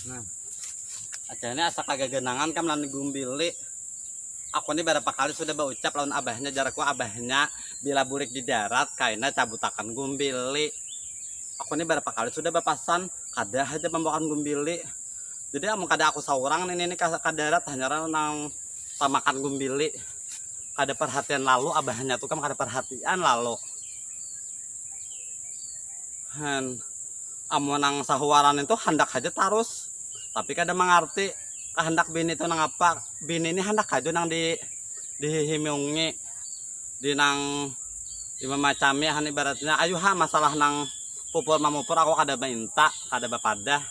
Nah, acaranya asa kagagenangan kam lawan gumbili. Aku ini berapa kali sudah berucap lawan abahnya jarakku abahnya bila burik di darat kaina cabutakan gumbili. Aku ini berapa kali sudah berpasan kada aja membawakan gumbili. Jadi amun kada aku saurang ini ka darat hanya nang tamakan gumbili. Kada perhatian lalu abahnya tuh kam kada perhatian lalu. Han amun nang sahuaran itu hendak aja terus. Tapi kada mengerti kehendak bini itu nang apa. Bini ini hendak aja nang dihimungi di nang dimacami han ibaratnya ayo ha masalah nang pupur mamupur aku kada minta kada bapadah.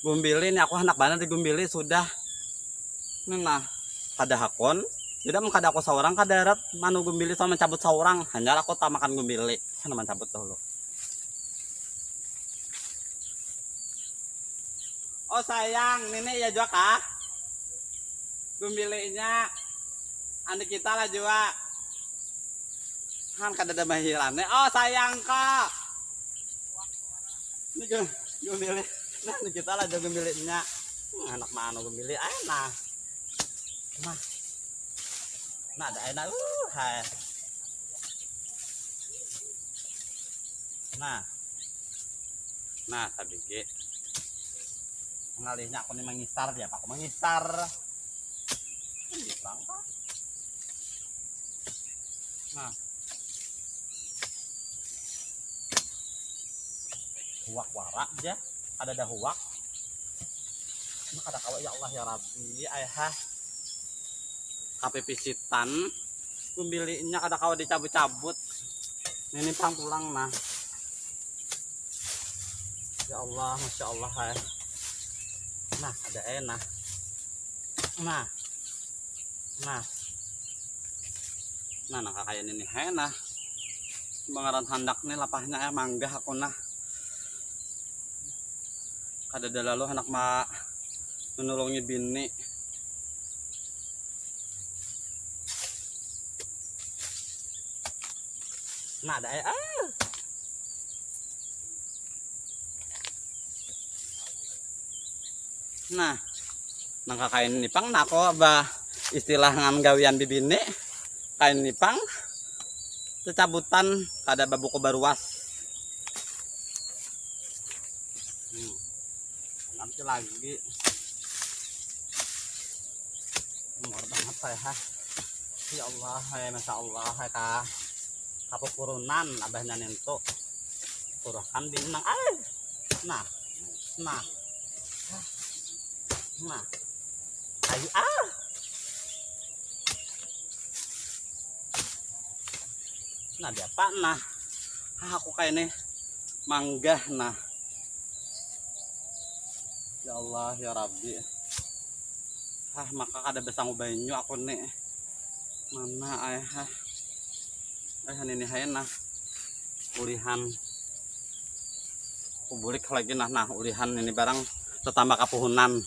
Gumbili ini aku hendak banget digumbili sudah. Nah, kada hakon. Jadi mun kada aku saurang ka darat manu gumbili sama mencabut saurang. Hanya aku tamakan gumbili. Sana mencabut dulu. Oh sayang, ini ya jua kah? Gumbilinya andi kita lah jua. Han kada ada mahirannya. Oh sayang kak. Ini gumbili. Nah ini kita lah jua gumbilinya. Anak mana gumbili enak. Nah ada enak. Hai. Nah sabigi. Ngalihnya aku nih mengisar dia, aku mengisar. Nah, huwak warak aja, ada huwak. Nah, ada kawa ya Allah ya Rabbi, ayah. Kape pisitan, kumbilinya ada kawa dicabut-cabut. Ini pang pulang nah. Ya Allah, masya Allah hai. Nah ada enak. Nah nakakayan ini enak. Bangaran handak nih lapahnya mangga aku nah. Kada lalu anak ma menolongi bini. Nah ada Nah, nangka kain nipang nako ba istilah ngan gawian bibine kain nipang cabutan kada babuko baruas. Nanti lagi. Umur banget saya. Ya Allah, ya masya Allah, ya kak. Kapupurunan abahnya nento. Kurahkan binang ay. Nah. Ayo Nah dia apa nah. Aku kayak nih mangga nah. Ya Allah ya Rabbi. Maka kada besang banyu aku nih. Mana ayah. Ini hayana. Ulihan. Kubulik lagi nah ulihan ini barang tetambah kapuhunan.